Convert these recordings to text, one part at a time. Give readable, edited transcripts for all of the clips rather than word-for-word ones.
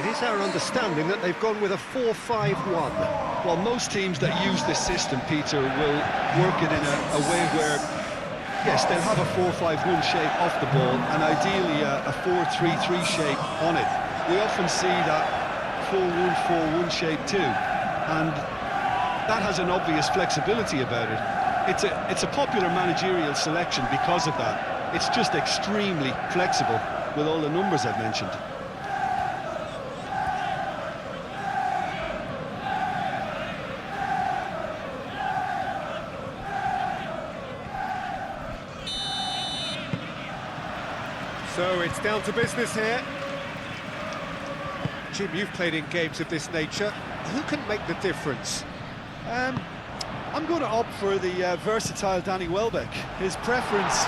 It is our understanding that they've gone with a 4-5-1. Well, most teams that use this system, Peter, will work it in a way where, yes, they'll have a 4-5-1 shape off the ball and ideally a 4-3-3 shape on it. We often see that 4-1-4-1 shape too, and that has an obvious flexibility about it. It's a popular managerial selection because of that. It's just extremely flexible with all the numbers I've mentioned. So it's down to business here. Jim, you've played in games of this nature. Who can make the difference? I'm going to opt for the versatile Danny Welbeck. His preference,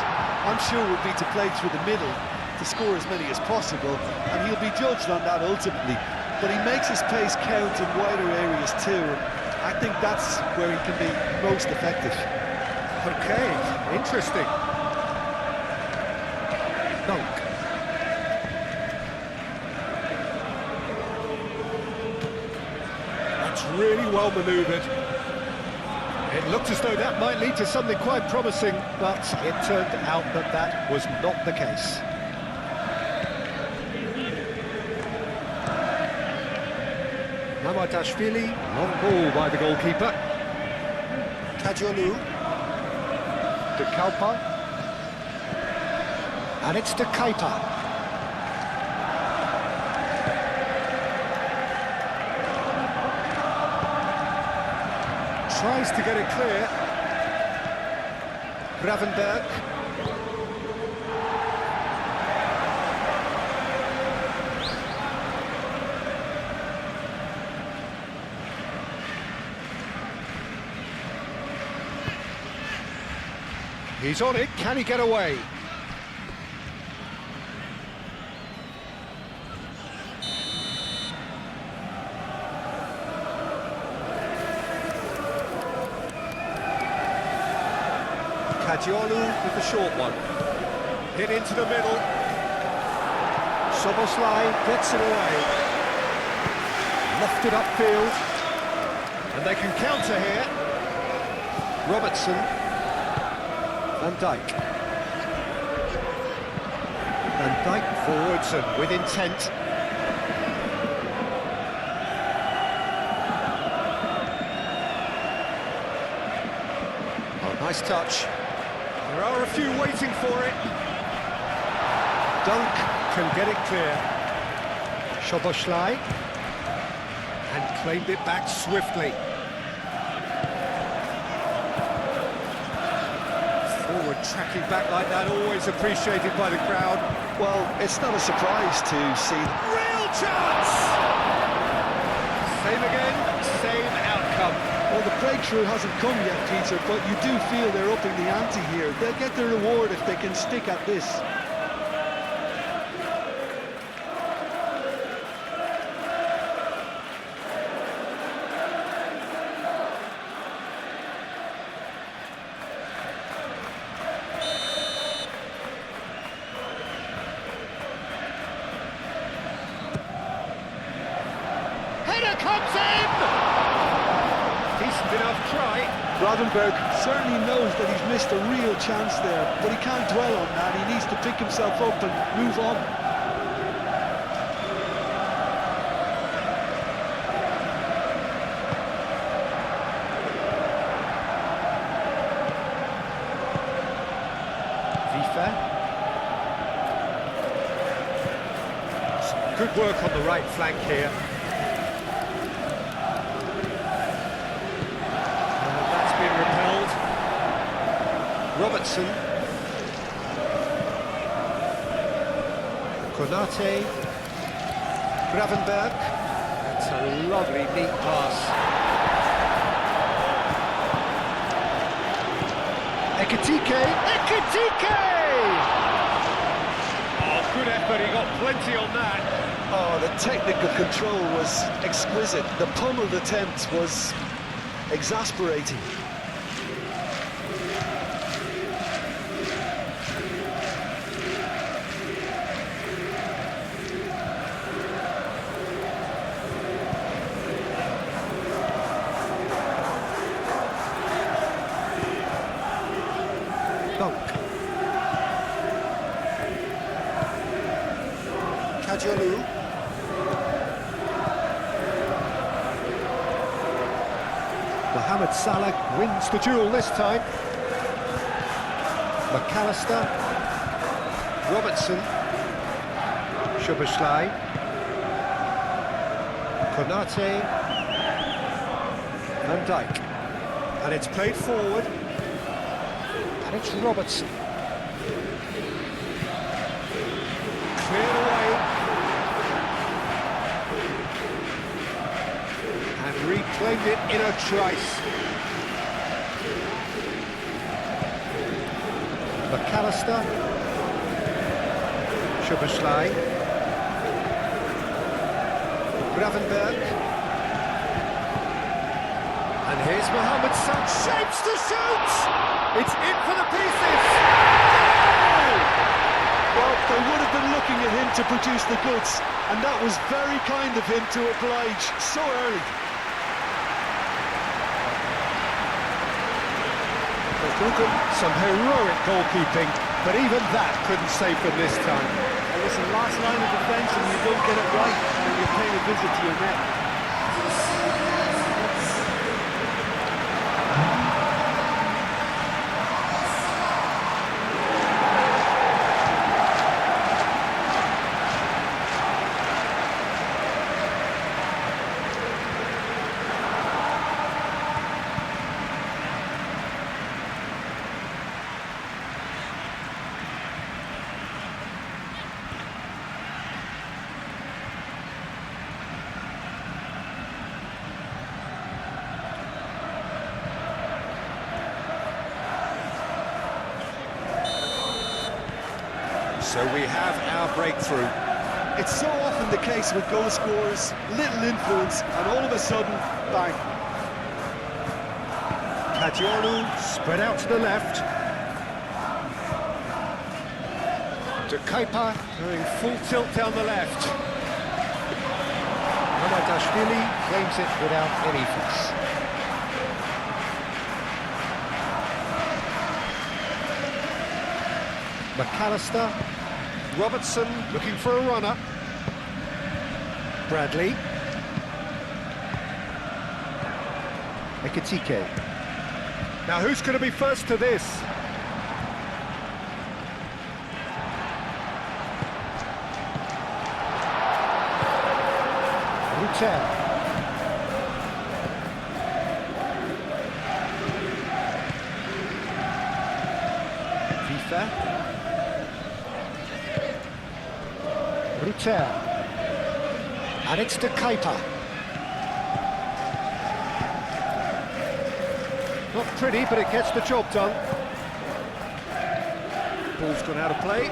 I'm sure, would be to play through the middle to score as many as possible, and he'll be judged on that ultimately. But he makes his pace count in wider areas too, and I think that's where he can be most effective. Okay, interesting. Dunk. That's really well manoeuvred. It looked as though that might lead to something quite promising, but it turned out that that was not the case. Mamadashvili, long ball by the goalkeeper. Kajolu. De Kalpa. And it's De Kuyper. Tries to get it clear. Gravenberg. He's on it, can he get away? Kajolu with the short one. Hit into the middle. Soboslai gets it away. Lofted upfield. And they can counter here. Robertson. Van Dijk. Van Dijk forwards and with intent. Oh, nice touch. There are a few waiting for it. Dunk can get it clear. Soboslai. And claimed it back swiftly. Forward tracking back like that, always appreciated by the crowd. Well, it's not a surprise to see... Real chance! Same again, same outcome. Well, the breakthrough hasn't come yet, Peter, but you do feel they're upping the ante here. They'll get their reward if they can stick at this. Header comes in! Decent enough try. Gravenberg certainly knows that he's missed a real chance there, but he can't dwell on that. He needs to pick himself up and move on. Some good work on the right flank here. Repelled. Robertson. Konate. Gravenberg. That's a lovely, neat pass. Ekitike. Ekitike! Oh, good effort. He got plenty on that. Oh, the technical control was exquisite. The pummeled attempt was exasperating. Mohamed Salah wins the duel this time. McAllister, Robertson, Szoboszlai, Konate, Van Dijk, and it's played forward, and it's Robertson. Cleared away, and reclaimed it in a trice. McAllister, Szoboszlai, Gravenberg, and here's Mohamed Salah, shapes to shoot! It's in for the pieces! Goal! Well, they would have been looking at him to produce the goods, and that was very kind of him to oblige so early. Some heroic goalkeeping, but even that couldn't save them this time. And listen, last line of defence, and you don't get it right, and you're paying a visit to your net. So we have our breakthrough. It's so often the case with goal scorers, little influence, and all of a sudden, bang. Kadiolu spread out to the left. To Kaipa doing full tilt down the left. Mamardashvili claims it without any fuss. McAllister, Robertson looking for a runner. Bradley. Ekitike. Now who's going to be first to this? Rutel. FIFA. Rutel, and it's to Kaipa. Not pretty, but it gets the job done. Ball's gone out of play.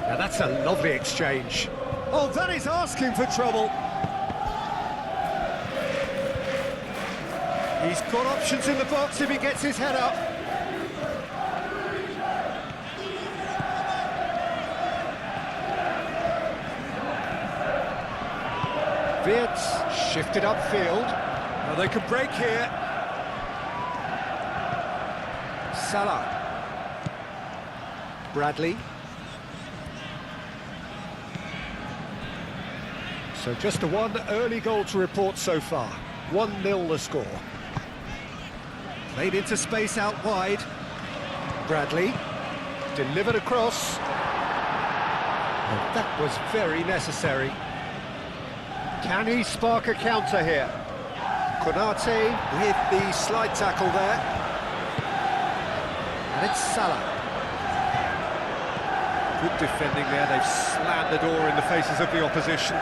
Now that's a lovely exchange. Oh, that is asking for trouble. He's got options in the box if he gets his head up. Wirtz shifted upfield. Well, they could break here. Salah. Bradley. So just the one early goal to report so far. 1-0 the score. Played into space out wide. Bradley delivered across. And that was very necessary. Can he spark a counter here? Konate with the slide tackle there. And it's Salah. Good defending there. They've slammed the door in the faces of the opposition.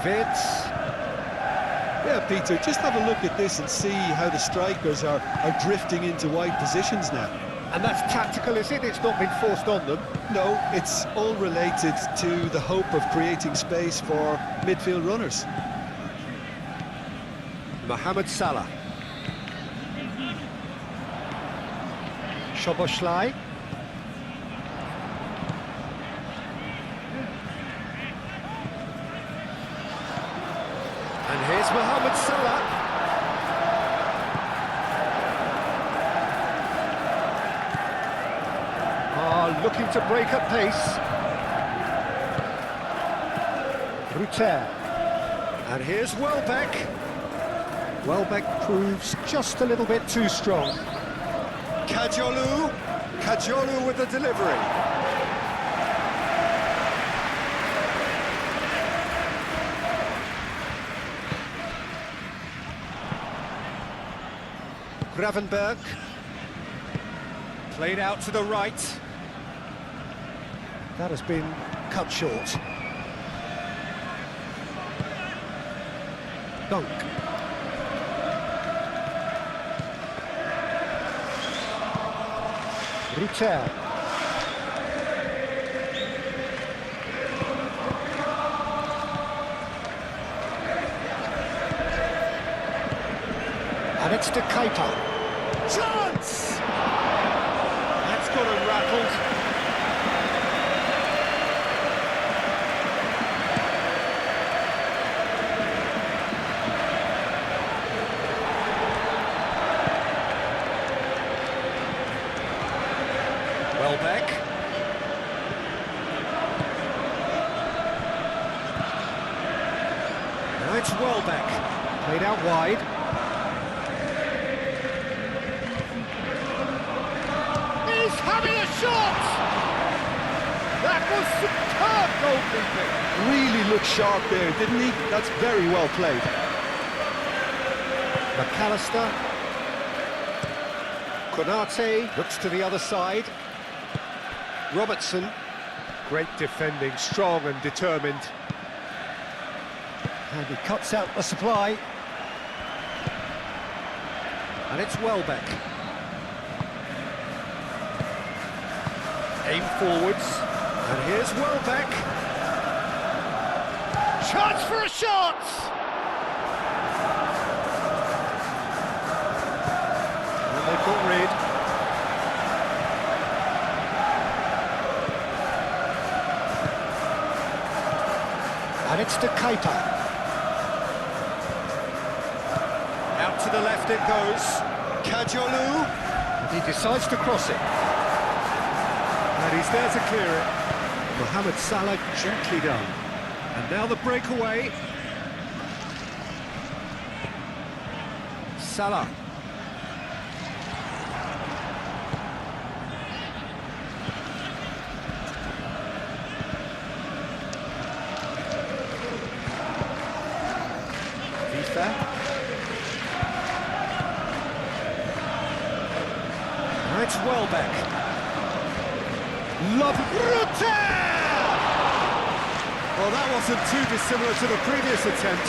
Wirtz. Yeah, Peter, just have a look at this and see how the strikers are drifting into wide positions now. And that's tactical, is it? It's not been forced on them. No, it's all related to the hope of creating space for midfield runners. Mohamed Salah. Szoboszlai. And here's Mohamed Salah. looking to break at pace. Ruter. And here's Welbeck. Welbeck proves just a little bit too strong. Kajolu with the delivery. Gravenberg. Played out to the right. That has been cut short. Dunk. Ruter. And it's to Kuiper. Chance! That's got him rattled. Welbeck. Now it's Welbeck. Played out wide. He's having a shot! That was superb goalkeeping. Really looked sharp there, didn't he? That's very well played. McAllister. Konate looks to the other side. Robertson. Great defending, strong and determined. And he cuts out the supply. And it's Welbeck. Aim forwards. And here's Welbeck. Chance for a shot! And they've got rid. And it's to Kuiper. Out to the left it goes. Kajolu. And he decides to cross it. And he's there to clear it. Mohamed Salah gently done. And now the breakaway. Salah. Now it's Welbeck. Love Ruter! Well, that wasn't too dissimilar to the previous attempt.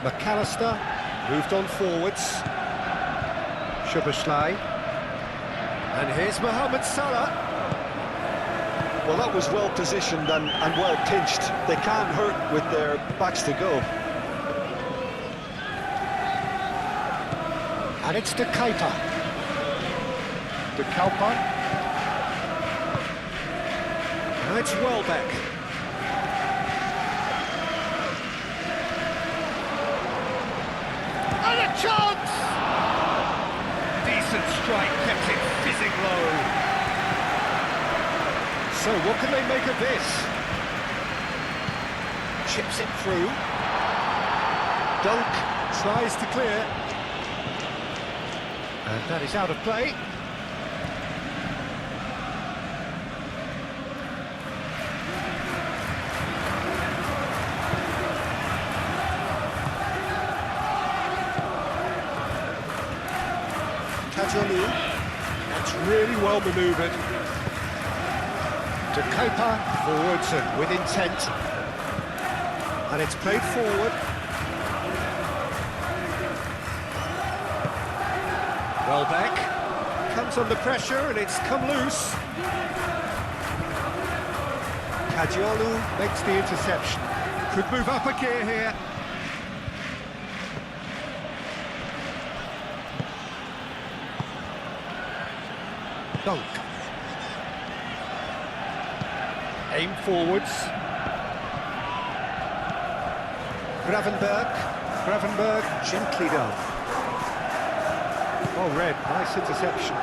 McAllister moved on forwards. Szoboszlai. And here's Mohamed Salah. Well, that was well positioned and well pinched. They can't hurt with their backs to go. And it's to Kuiper. To Kuiper. Now it's Welbeck. And a chance! Decent strike, kept it fizzing low. So what can they make of this? Chips it through. Dunk tries to clear. And that is out of play. Kajolu. That's really well manoeuvred. To Kuiper, forwards and with intent. And it's played forward. Welbeck comes under pressure and it's come loose. Kajiolu makes the interception. Could move up a gear here. Dunk. Aim forwards. Gravenberg gently done. Oh, Red, nice interception.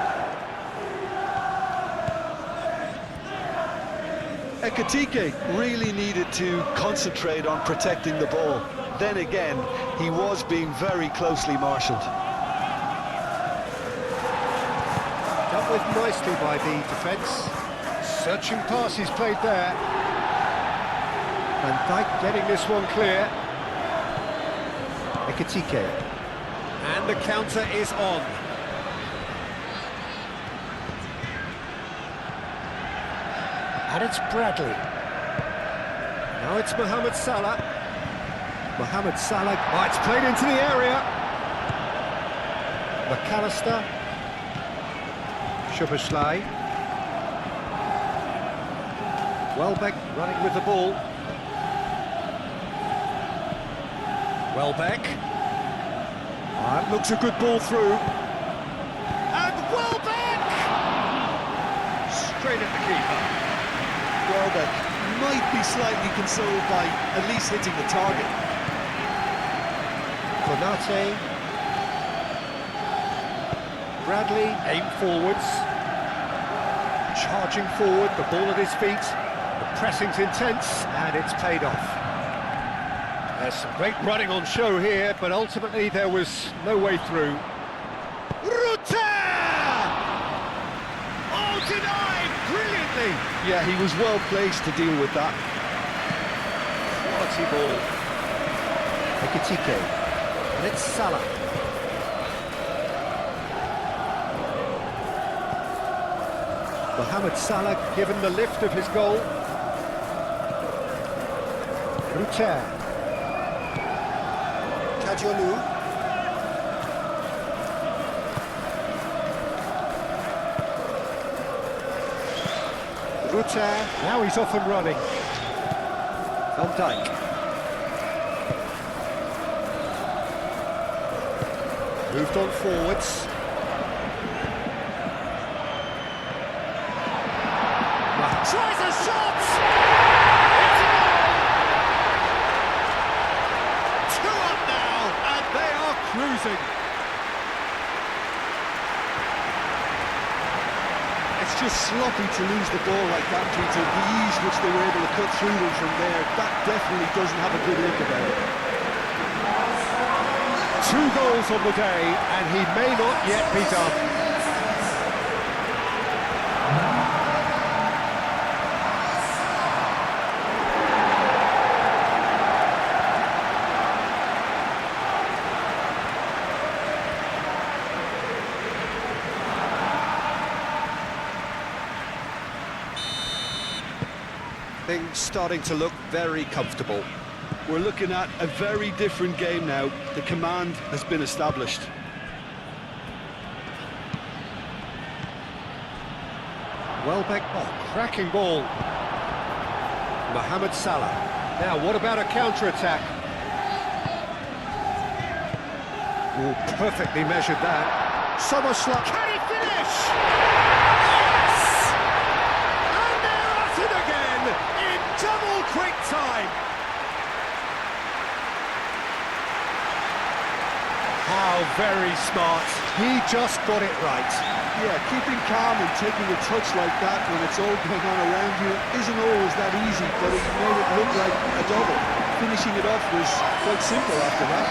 Ekitike really needed to concentrate on protecting the ball. Then again, he was being very closely marshalled. Dealt with nicely by the defence. Searching pass he's played there. Van Dijk getting this one clear. Ekitike. And the counter is on. And it's Bradley. Now it's Mohamed Salah. Mohamed Salah. Oh, it's played into the area. McAllister. Szoboszlai. Welbeck running with the ball. Welbeck. That looks a good ball through. And Welbeck! Straight at the keeper. Welbeck might be slightly consoled by at least hitting the target. Konate. Bradley, aim forwards. Charging forward, the ball at his feet. The pressing's intense, and it's paid off. There's some great running on show here, but ultimately there was no way through. Rutter! Oh, denied brilliantly! Yeah, he was well placed to deal with that. Quality ball. Ekitike. And it's Salah. Mohamed Salah given the lift of his goal. Rutter. Kajiolu. Rutter. Now he's off and running. Van Dijk. Moved on forwards. Tries a shot! It's a goal! 2 up now, and they are cruising. It's just sloppy to lose the ball like that, Peter. The ease which they were able to cut through them from there, that definitely doesn't have a good look about it. 2 goals on the day, and he may not yet be done. Things starting to look very comfortable. We're looking at a very different game now. The command has been established. Welbeck, oh, cracking ball. Mohamed Salah. Now, what about a counter-attack? Oh, perfectly measured that. Szoboszlai. Can he finish? Yes! And they're at it again in double quick time. How very smart. He just got it right. Yeah, keeping calm and taking a touch like that when it's all going on around you isn't always that easy, but he made it look like a double. Finishing it off was quite simple after that.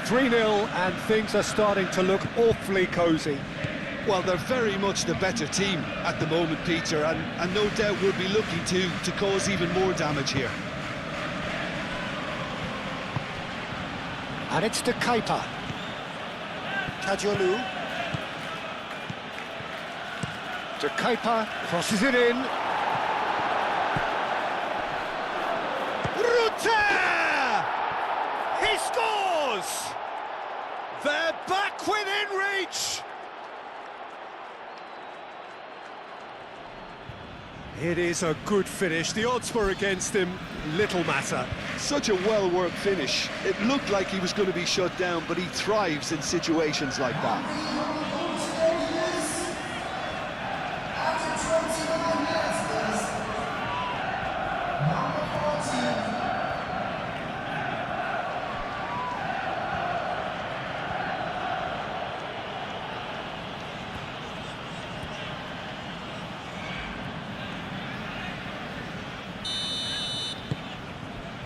.3-0 and things are starting to look awfully cosy. Well, they're very much the better team at the moment, Peter, and no doubt will be looking to cause even more damage here. And it's to Keita. Kajolu. To Kuiper, crosses it in. Rutter! He scores! They're back within reach! It is a good finish. The odds were against him. Little matter. Such a well-worked finish. It looked like he was going to be shut down, but he thrives in situations like that.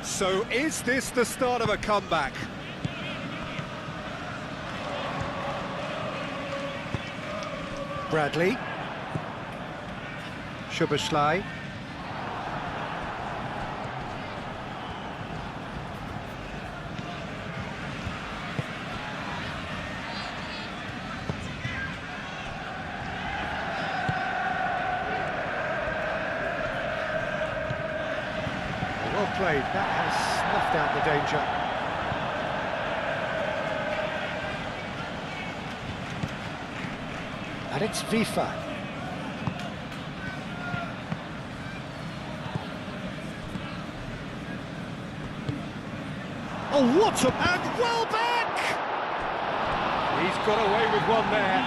So is this the start of a comeback? Bradley. Szoboszlai. Well played, that has snuffed out the danger. And it's FIFA. Oh, what a... And well back! He's got away with one there.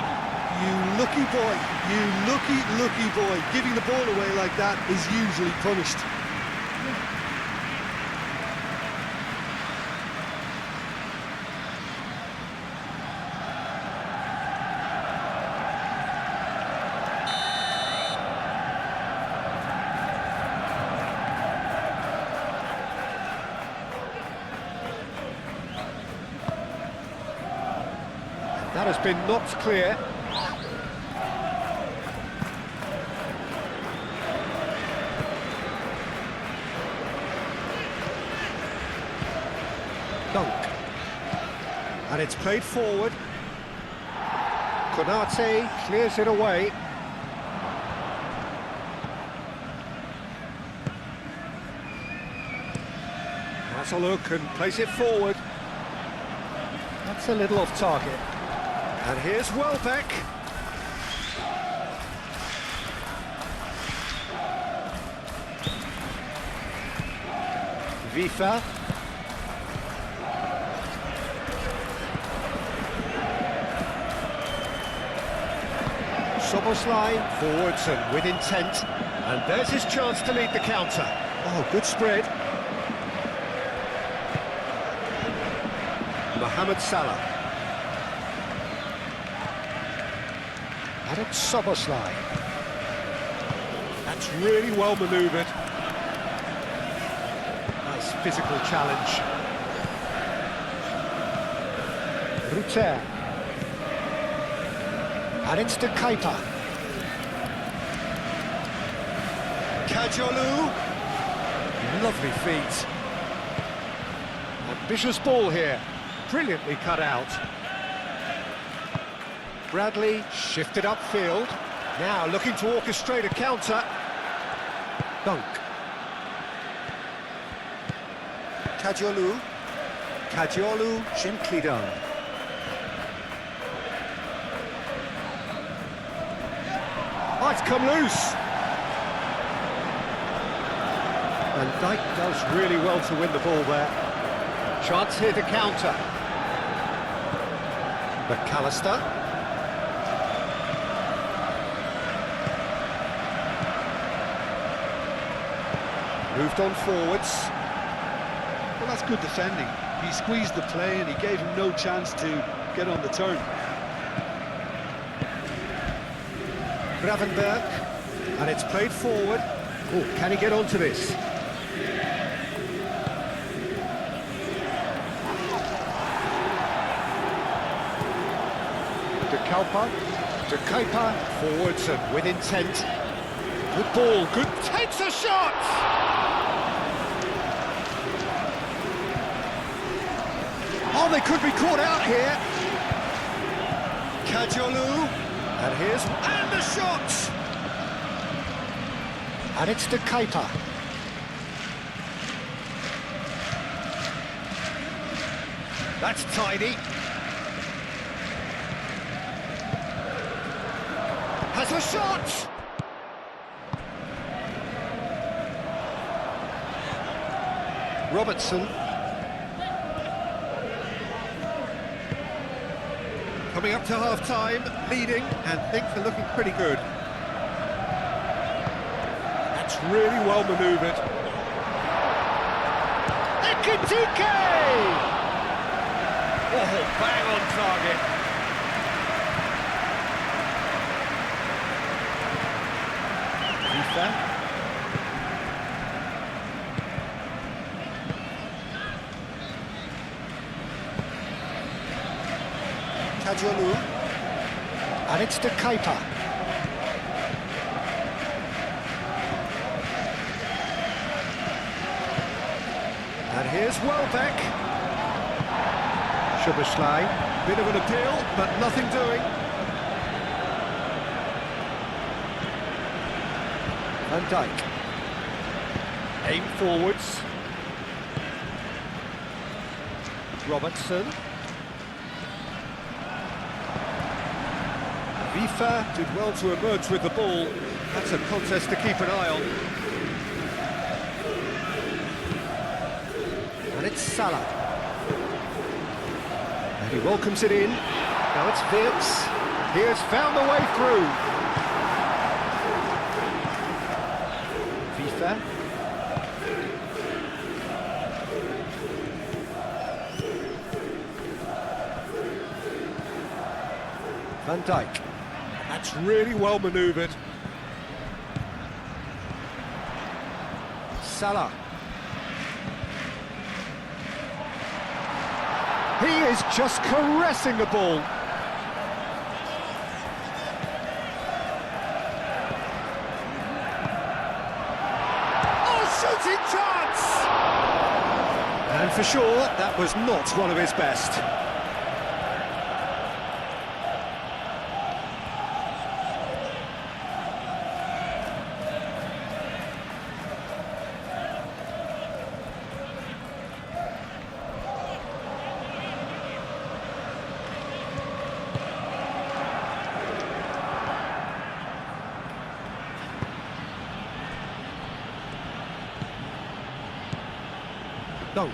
You lucky boy, you lucky boy. Giving the ball away like that is usually punished. That has been knocked clear. Dunk. And it's played forward. Konate clears it away. Has a look and plays it forward. That's a little off target. And here's Welbeck. FIFA. Szoboszlai forwards and with intent. And there's his chance to lead the counter. Oh, good spread. Mohamed Salah. And it's Szoboszlai. That's really well manoeuvred. Nice physical challenge. Rutter. And it's to Kuiper. Kajolu. Lovely feet. Ambitious ball here. Brilliantly cut out. Bradley shifted upfield. Now looking to orchestrate a counter. Dunk. Kajolu. Kajolu, gently done. Oh, it's come loose. And Dijk does really well to win the ball there. Chance here to counter. McAllister. Moved on forwards. Well, that's good defending. He squeezed the play and he gave him no chance to get on the turn. Gravenberg. And it's played forward. Oh, can he get onto this? To Kuiper, forwards and with intent. Good ball, good, takes a shot! Oh, they could be caught out here. Kajolu. And the shot! And it's to Keita. That's tidy. Has a shot! Robertson. Coming up to half-time, leading, and things are looking pretty good. That's really well manoeuvred. Ekitike! Oh, bang on target. FIFA. Kajolu. And it's to Keita. And here's Welbeck. Szoboszlai. Bit of an appeal, but nothing doing. Van Dijk. Aim forwards. Robertson. FIFA did well to emerge with the ball. That's a contest to keep an eye on. And it's Salah. And he welcomes it in. Now it's Vince. He has found the way through. FIFA. Van Dijk. That's really well manoeuvred. Salah. He is just caressing the ball. Oh, shooting chance! And for sure, that was not one of his best. Dunk.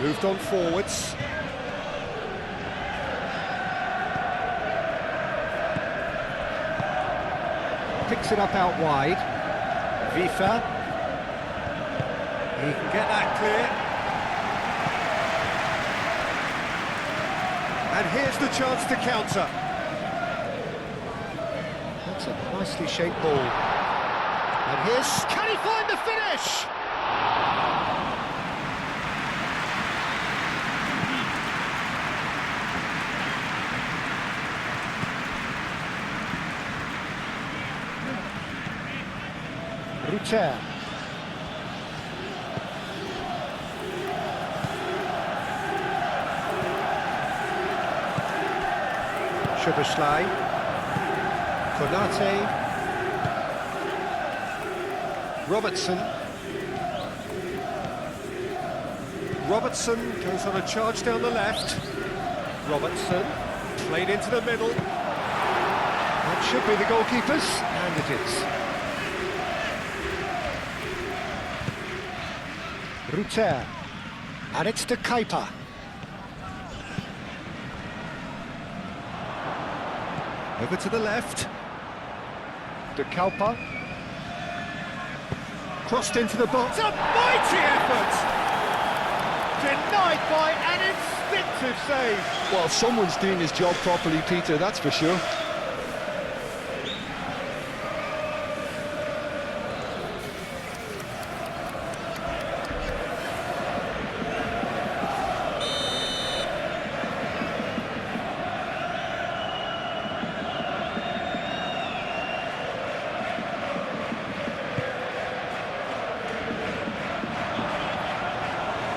Moved on forwards. Picks it up out wide. FIFA. He can get that clear. And here's the chance to counter. That's a nicely shaped ball. And here's... Can he find the finish? Ruter. Szoboszlai. Konate. Robertson. Robertson goes on a charge down the left. Robertson played into the middle. That should be the goalkeeper's, and it is. Ruter. And it's to Keita. Over to the left. De Kalpa. Crossed into the box. A mighty effort! Denied by an instinctive save. Well, someone's doing his job properly, Peter, that's for sure.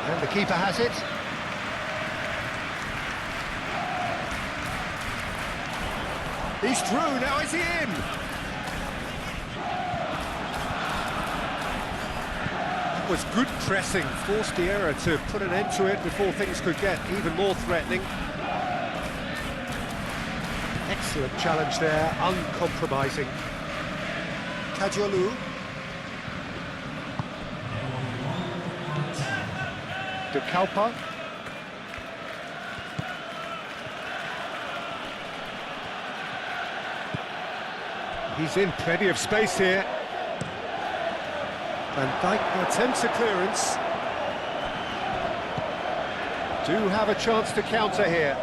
And the keeper has it. He's through, now is he in? That was good pressing, forced the error to put an end to it before things could get even more threatening. Excellent challenge there, uncompromising. Kajolu. De Kalpa. He's in plenty of space here. Van Dijk attempts a clearance. Do have a chance to counter here.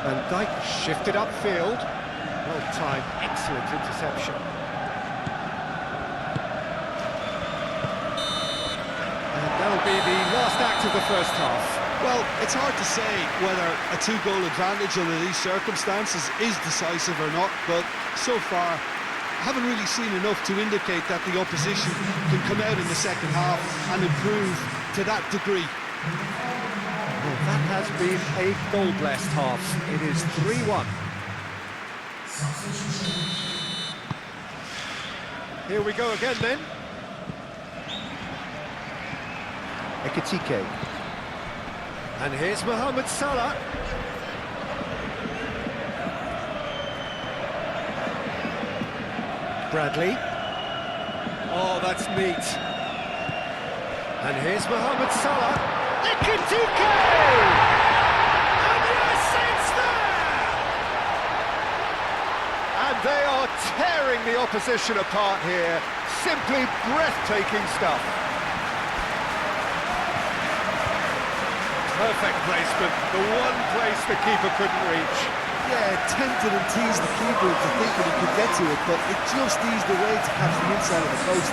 Van Dijk shifted upfield. Well timed, excellent interception. And that'll be the last act of the first half. Well, it's hard to say whether a two-goal advantage under these circumstances is decisive or not, but so far I haven't really seen enough to indicate that the opposition can come out in the second half and improve to that degree. Well, that has been a goal-blessed half. It is 3-1. Here we go again then. Ekitike. And here's Mohamed Salah. Bradley. Oh, that's neat. And here's Mohamed Salah. Ekitike! And yes, it's there! And they are tearing the opposition apart here. Simply breathtaking stuff. Perfect placement, the one place the keeper couldn't reach. Yeah, tempted and teased the keeper into thinking he could get to it, but it just eased away to catch the inside of the post.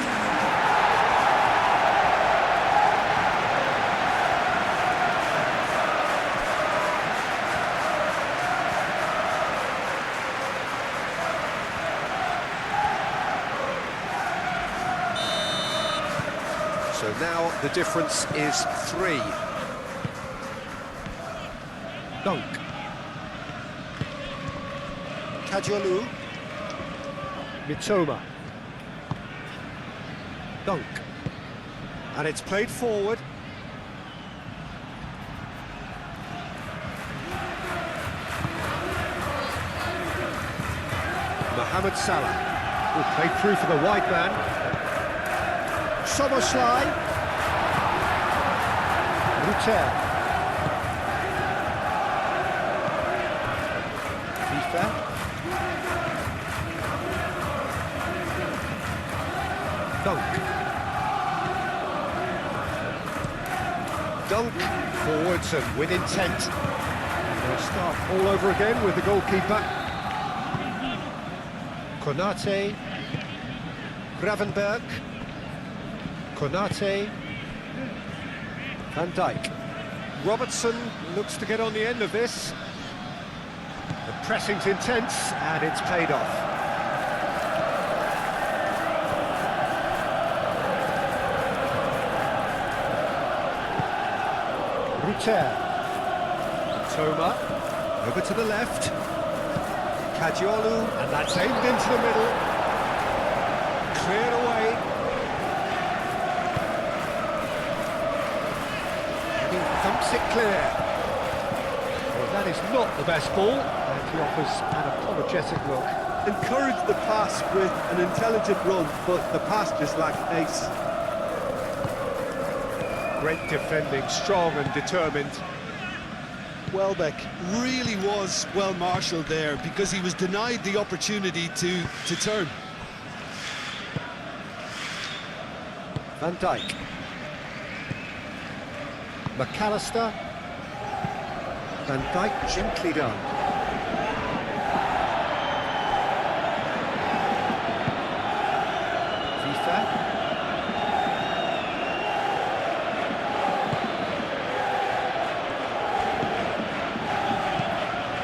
So now the difference is 3. Dunk. Kajolu. Mitoma. Dunk. And it's played forward. Mohamed Salah will play through for the wide man. Soboslai. Ruter. Dunk. Dunk forwards and with intent. They'll start all over again with the goalkeeper. Konate. Gravenberg. Konate. Van Dijk. Robertson looks to get on the end of this. The pressing's intense and it's paid off. Ruter. Toma. Over to the left. Kajolu. And that's aimed into the middle. Cleared away. He thumps it clear. Well, that is not the best ball. And he offers an apologetic look. Encouraged the pass with an intelligent run, but the pass just lacked pace. Great defending, strong and determined. Welbeck really was well marshalled there because he was denied the opportunity to turn. Van Dijk. McAllister. Van Dijk gently done. FIFA.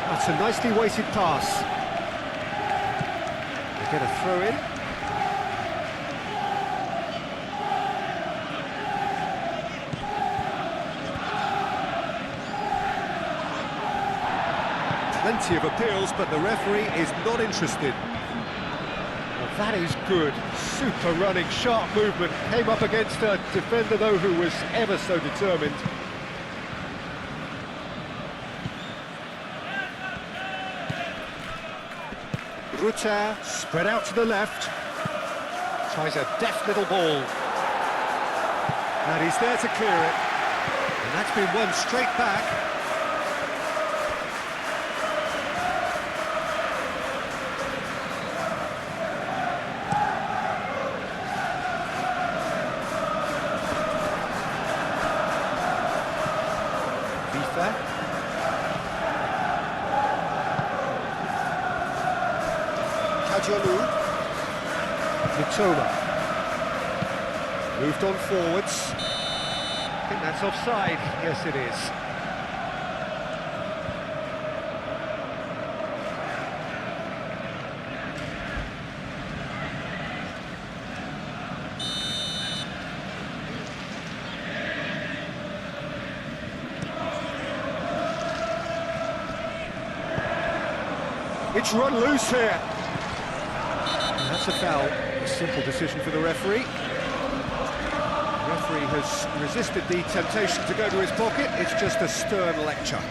That's a nicely weighted pass. They get a throw in. Plenty of appeals, but the referee is not interested. Well, that is good. Super running, sharp movement. Came up against a defender, though, who was ever so determined. Rutter, spread out to the left. Tries a deft little ball. And he's there to clear it. And that's been won straight back. Mitoma. Moved on forwards. I think that's offside. Yes, it is. It's run loose here. And that's a foul. A simple decision for the referee. The referee has resisted the temptation to go to his pocket. It's just a stern lecture.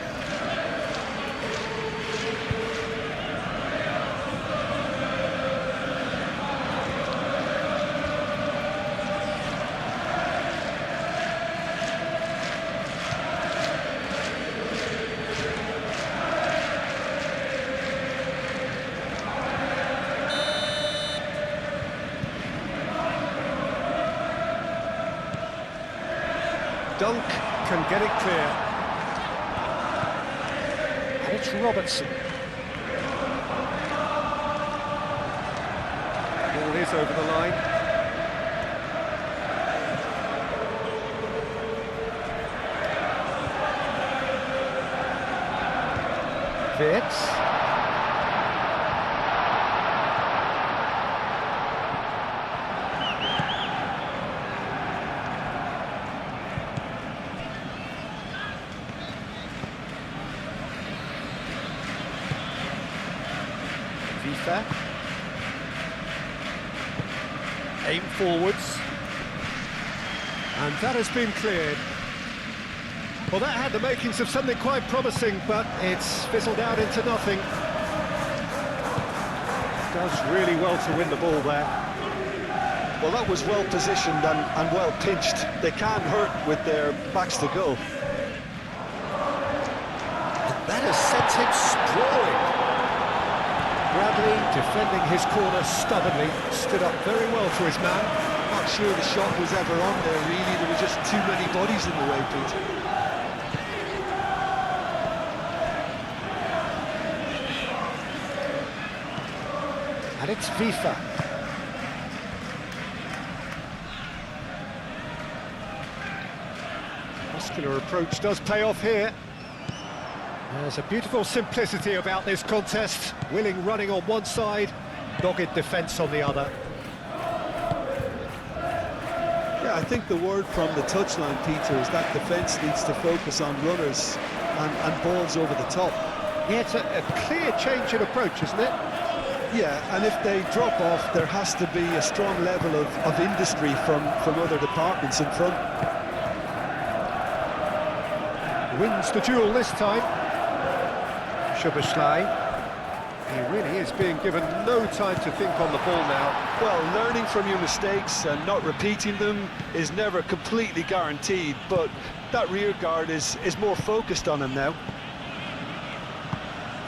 Dunk can get it clear. And it's Robertson. Ball is over the line. Fitz. Aim forwards, and that has been cleared. Well, that had the makings of something quite promising, but it's fizzled out into nothing. Does really well to win the ball there. Well, that was well positioned and well pinched. They can't hurt with their backs to goal. And that has sent him sprawling. Bradley, defending his corner stubbornly, stood up very well to his man. Not sure the shot was ever on there, really. There were just too many bodies in the way, Peter. And it's FIFA. Muscular approach does pay off here. There's a beautiful simplicity about this contest. Willing running on one side, dogged defence on the other. Yeah, I think the word from the touchline, Peter, is that defence needs to focus on runners and balls over the top. Yeah, it's a clear change in approach, isn't it? Yeah, and if they drop off, there has to be a strong level of industry from other departments in front. Wins the duel this time. Szoboszlai. He really is being given no time to think on the ball now. Well, learning from your mistakes and not repeating them is never completely guaranteed, but that rear guard is more focused on him now.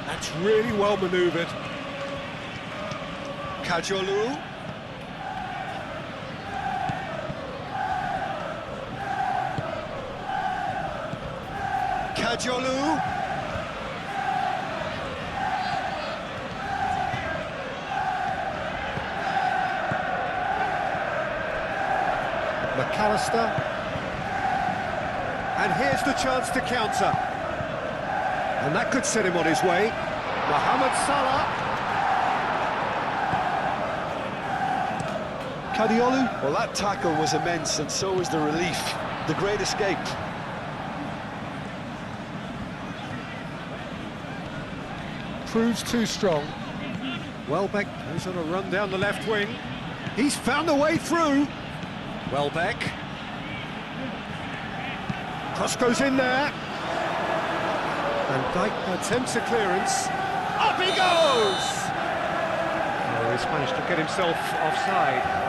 That's really well manoeuvred. Kajolu. Kajolu. McAllister, and here's the chance to counter, and that could set him on his way. Mohamed Salah. Kadiolu? Well, that tackle was immense, and so was the relief. The great escape. proves too strong. Welbeck goes on a run down the left wing. He's found a way through. Welbeck. Cross goes in there. Van Dijk attempts a clearance. Up he goes! Oh, he's managed to get himself offside.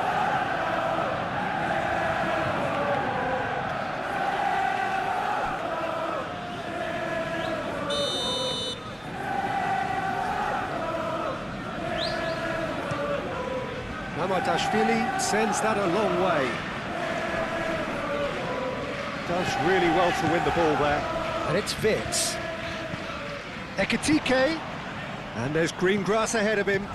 Mamadashvili sends that a long way. Does really well to win the ball there. And it's Vitz. Ekitike. And there's green grass ahead of him.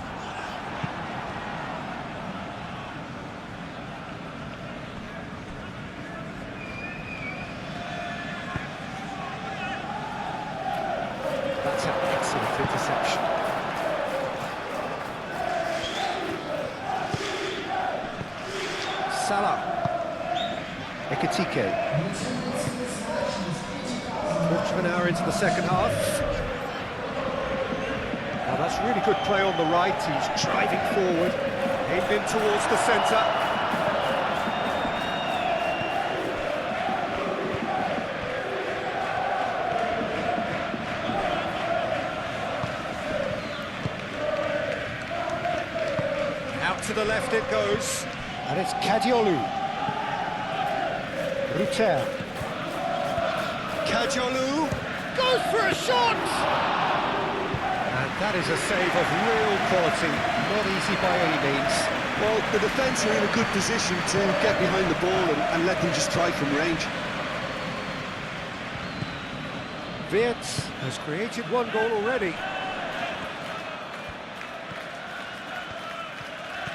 That's an excellent interception. Salah. Ekitike. Quarter of an hour into the second half. Now that's really good play on the right. He's driving forward, aimed in towards the centre. Out to the left it goes. And it's Kadiolu. Ruter. Kadiolu goes for a shot! And that is a save of real quality, not easy by any means. Well, the defence are in a good position to get behind the ball and let them just try from range. Wirtz has created one goal already.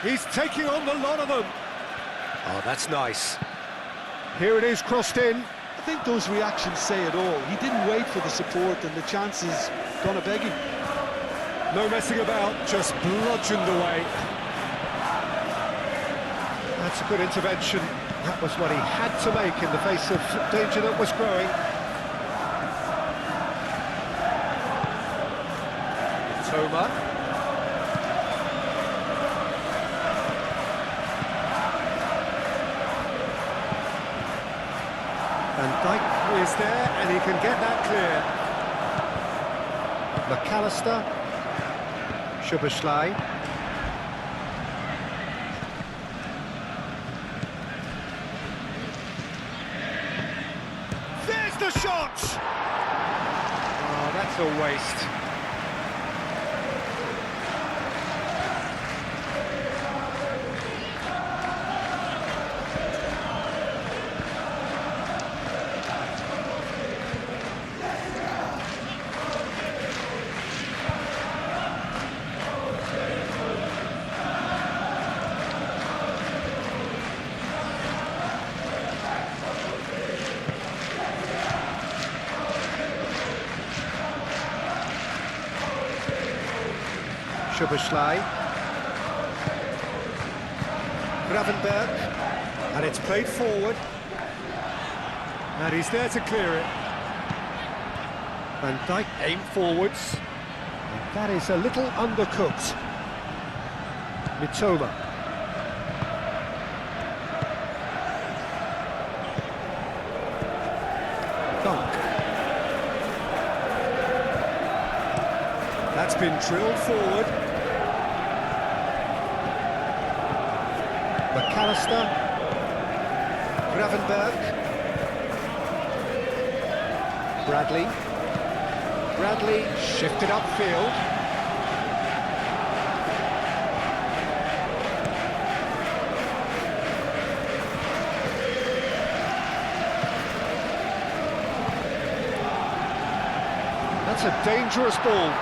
He's taking on the lot of them. Oh, that's nice. Here it is, crossed in. I think those reactions say it all. He didn't wait for the support and the chance is gonna beg him. No messing about, just bludgeoned away. That's a good intervention. That was what he had to make in the face of danger that was growing. Toma. Van Dijk is there, and he can get that clear. McAllister. Szoboszlai. There's the shot! Oh, that's a waste. Szoboszlai. Gravenberg. And it's played forward. And he's there to clear it. Van Dijk aimed forwards. And that is a little undercooked. Mitoma. Dunk. That's been drilled forward. McAllister. Gravenberg. Bradley shifted upfield. That's a dangerous ball.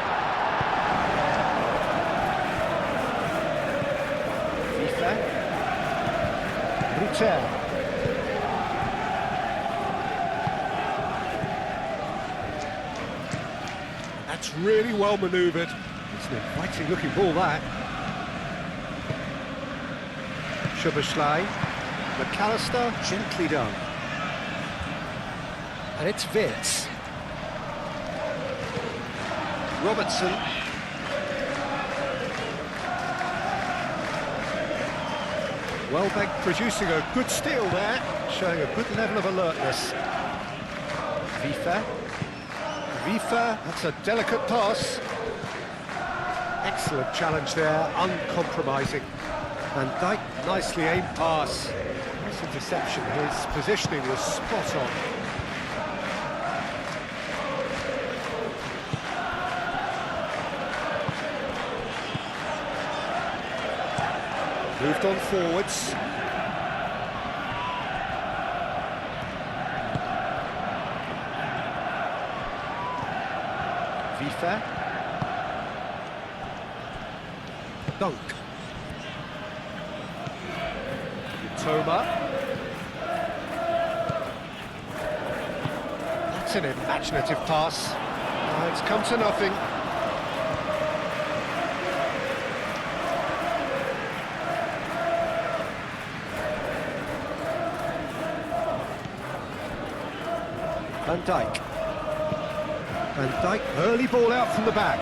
Ruter. That's really well manoeuvred. It's an inviting looking ball, that. Szoboszlai. McAllister, gently done. And it's Wirtz. Robertson. Welbeck producing a good steal there, showing a good level of alertness. Vifa, that's a delicate pass. Excellent challenge there, uncompromising. Van Dijk, nicely aimed pass. Nice interception, his positioning was spot on. Moved on forwards. Vifa. Dunk. Toma. That's an imaginative pass. It's come to nothing. Van Dijk. Van Dijk, early ball out from the back.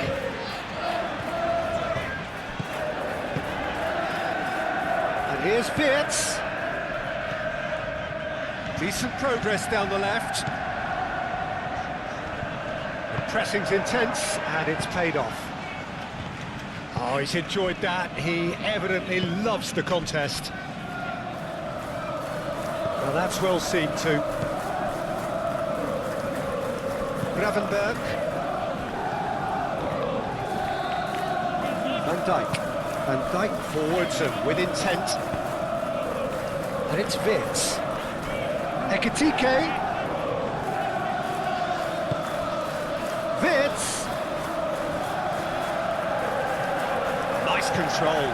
And here's Wirtz. Decent progress down the left. The pressing's intense, and it's paid off. Oh, he's enjoyed that. He evidently loves the contest. Well, that's well seen too. Gravenberg. Van Dijk. Van Dijk forwards and with intent. And it's Wirtz. Ekitike. Wirtz. Nice control.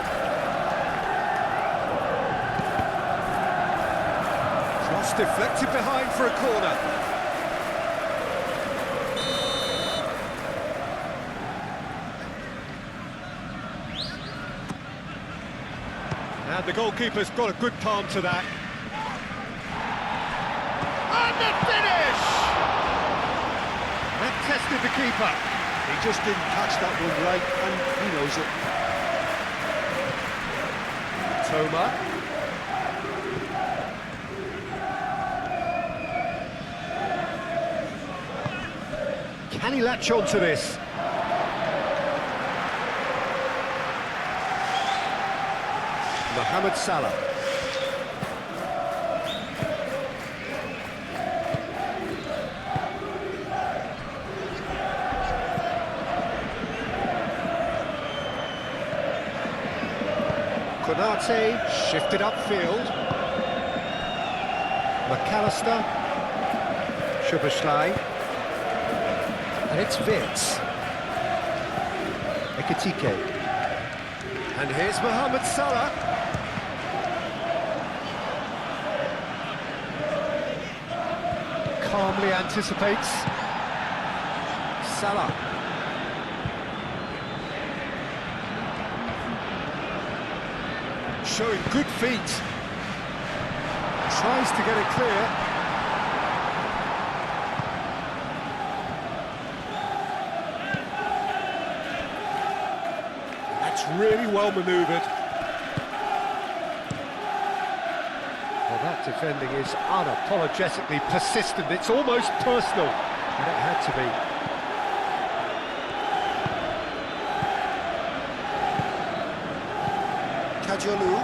Cross deflected behind for a corner. And the goalkeeper's got a good palm to that. And the finish! That tested the keeper. He just didn't catch that one right, and he knows Toma. Can he latch on to this? Mohamed Salah. Konate shifted upfield. McAllister. Szoboszlai. And it's Wirtz. Ekitike. And here's Mohamed Salah. Calmly anticipates. Salah. Showing good feet. Tries to get it clear. That's really well manoeuvred. Well, that defending is unapologetically persistent. It's almost personal, and it had to be. Kajolu.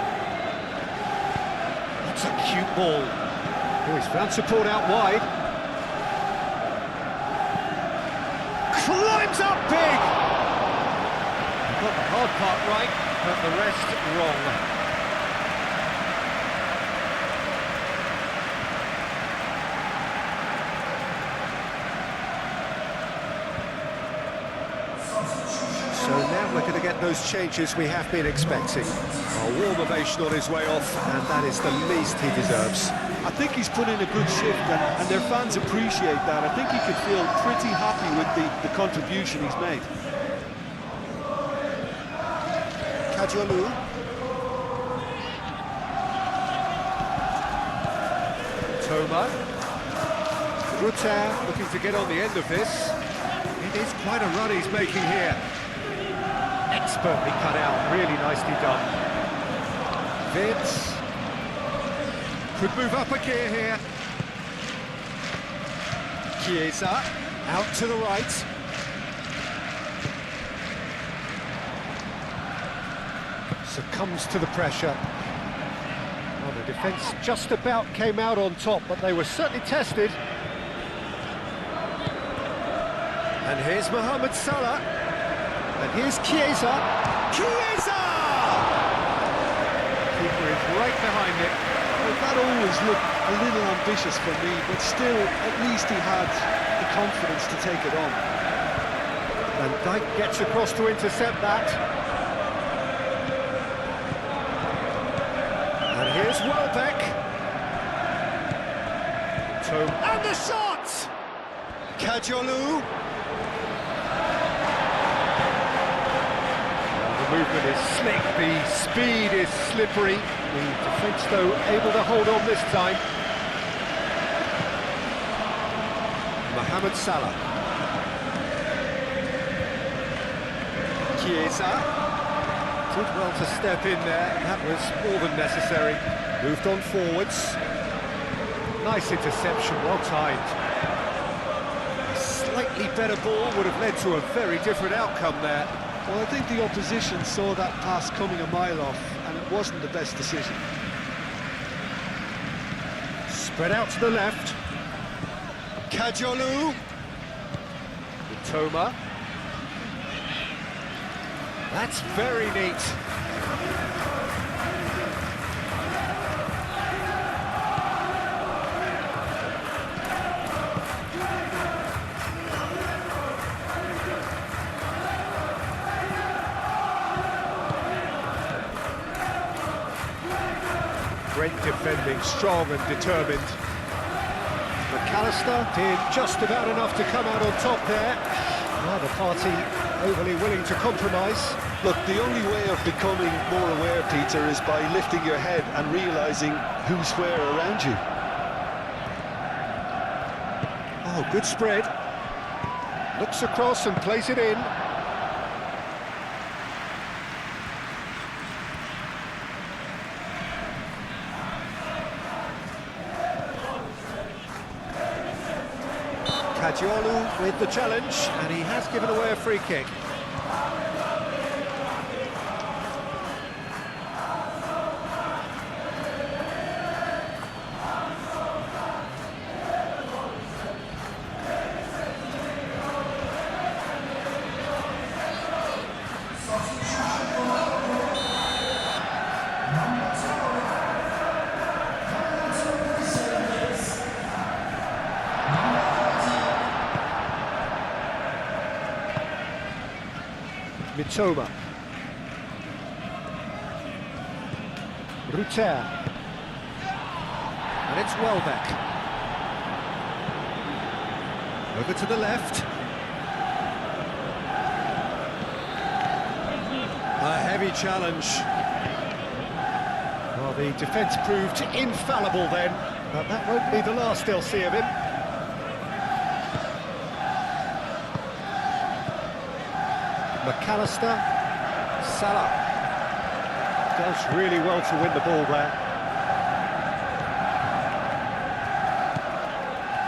That's a cute ball. Oh, he's found support out wide. Climbs up big! Got the hard part right, but the rest wrong. So now we're going to get those changes we have been expecting. A warm ovation on his way off, and that is the least he deserves. I think he's put in a good shift, and their fans appreciate that. I think he could feel pretty happy with the contribution he's made. Kajolu. Toma. Rutter looking to get on the end of this. It is quite a run he's making here. Expertly cut out, really nicely done. Wirtz, Could move up a gear here. Chiesa, out to the right. Succumbs to the pressure. Well, the defence just about came out on top, but they were certainly tested. And here's Mohamed Salah. And here's Chiesa. Chiesa! Keeper is right behind it. Well, that always looked a little ambitious for me, but still, at least he had the confidence to take it on. And Dijk gets across to intercept that. And here's Welbeck. And the shot! Kajolu. The movement is slick, the speed is slippery. The defence, though, able to hold on this time. Mohamed Salah. Chiesa. Did well to step in there, that was more than necessary. Moved on forwards. Nice interception, well timed. A slightly better ball would have led to a very different outcome there. Well, I think the opposition saw that pass coming a mile off, and it wasn't the best decision. Spread out to the left. Kajolu. Toma. That's very neat. Great defending, strong and determined. McAllister did just about enough to come out on top there. Neither party overly willing to compromise. Look, the only way of becoming more aware, Peter, is by lifting your head and realising who's where around you. Oh, good spread. Looks across and plays it in. Kajolu with the challenge, and he has given away a free kick. Mitoma. Ruter. And it's Welbeck. Over to the left. A heavy challenge. Well, the defence proved infallible then, but that won't be the last they'll see of him. McAllister, Salah does really well to win the ball there.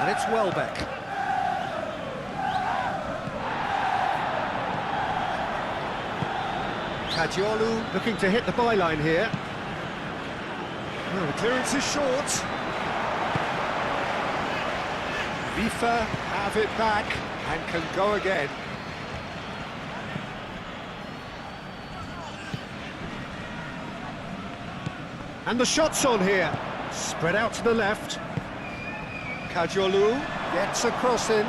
And it's Welbeck. Kajolu looking to hit the byline here. Oh, the clearance is short. Vifa have it back and can go again. And the shot's on here. Spread out to the left. Kajolu gets a cross in.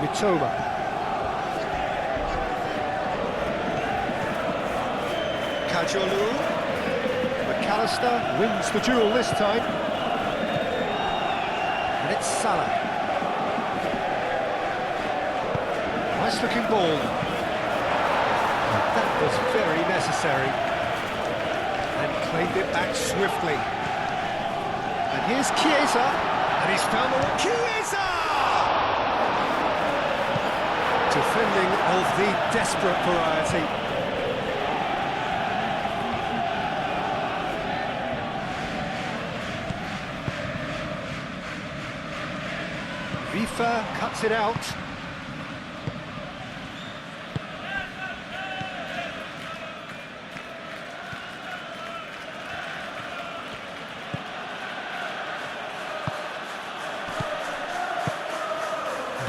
Mitoma. Kajolu. McAllister wins the duel this time. And it's Salah. Nice looking ball. That was very necessary. And claimed it back swiftly. And here's Chiesa, and he's found the... Chiesa! Defending of the desperate variety. Rifa cuts it out.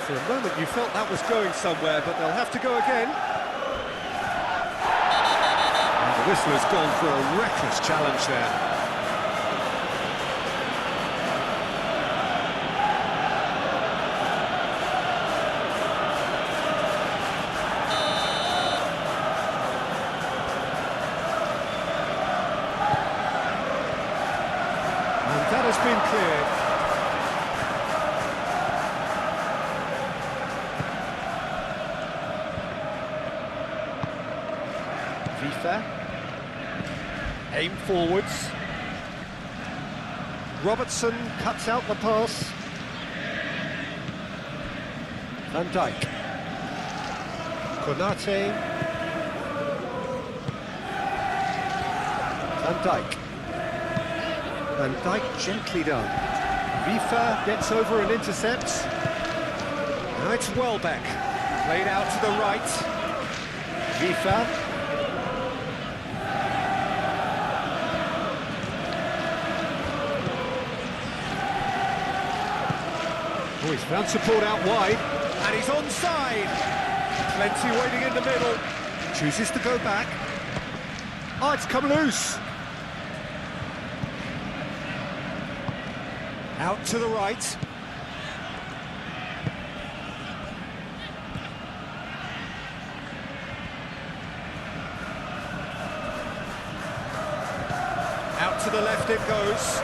For a moment you felt that was going somewhere, but they'll have to go again. And the whistle has gone for a reckless challenge there. And that has been cleared. Vifa, aim forwards. Robertson cuts out the pass. Van Dijk. Konate. Van Dijk. Van Dijk gently done. Rifa gets over and intercepts. Now it's Welbeck. Played out to the right. Rifa. Oh, he's found support out wide, and he's onside. Plenty waiting in the middle. Chooses to go back. Oh, it's come loose. Out to the right. Out to the left it goes.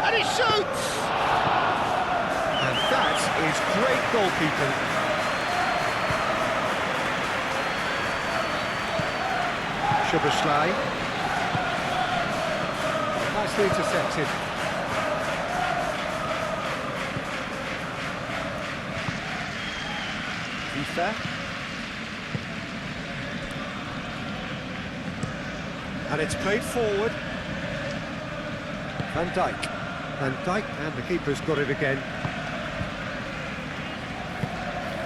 And he shoots! And that is great goalkeeping. Szoboszlai. Nicely intercepted. Rifa. And it's played forward. Van Dijk. Van Dijk, and the keeper's got it again.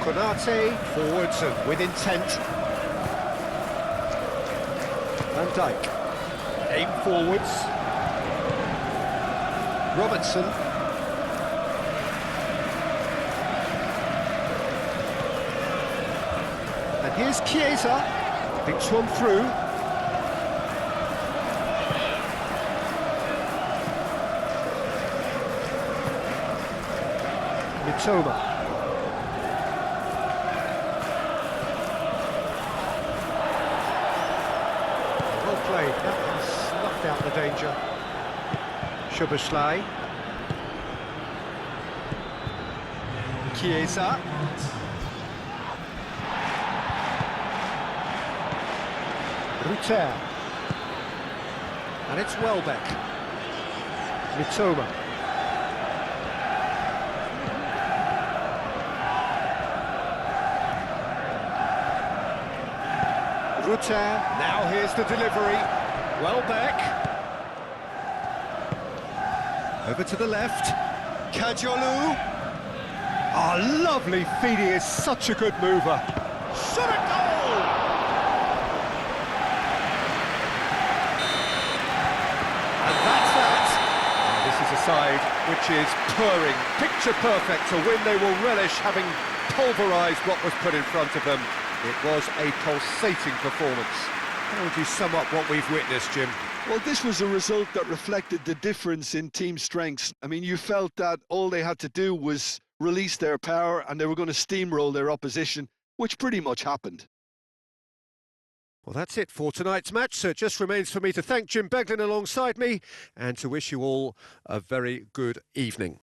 Konate, forwards and with intent. Van Dijk. Aim forwards. Robertson. And here's Chiesa. Thinks one through. Mitoma. Well played, that has snuffed out the danger. Szoboszlai. Chiesa. Ruter. And it's Welbeck. Mitoma. Ruter, now here's the delivery. Welbeck. Over to the left. Kajolu. Oh, lovely feed, he is such a good mover. Shot a goal! And that's that. And this is a side which is purring, picture perfect to win. They will relish having pulverised what was put in front of them. It was a pulsating performance. How would you sum up what we've witnessed, Jim? Well, this was a result that reflected the difference in team strengths. I mean, you felt that all they had to do was release their power and they were going to steamroll their opposition, which pretty much happened. Well, that's it for tonight's match, so it just remains for me to thank Jim Beglin alongside me and to wish you all a very good evening.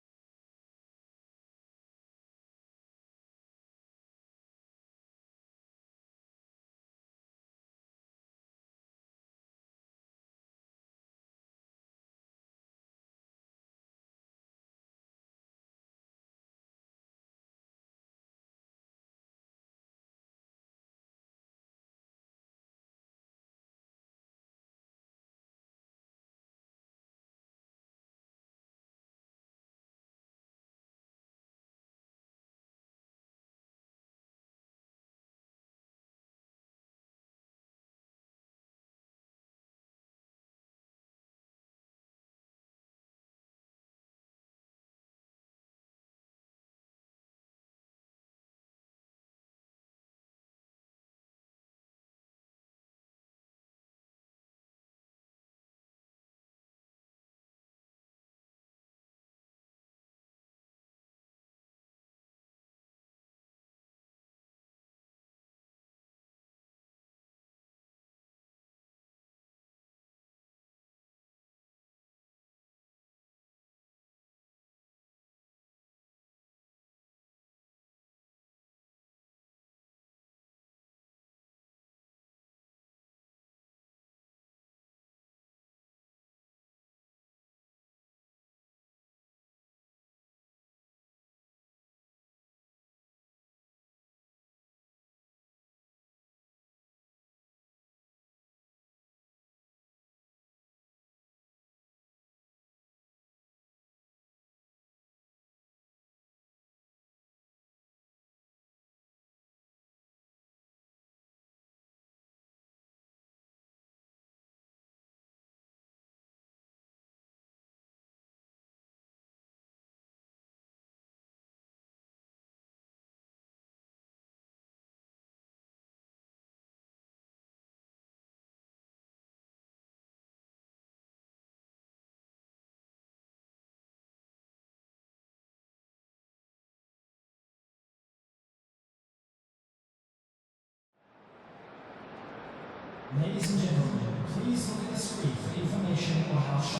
Ladies and gentlemen, please look at the screen for information on how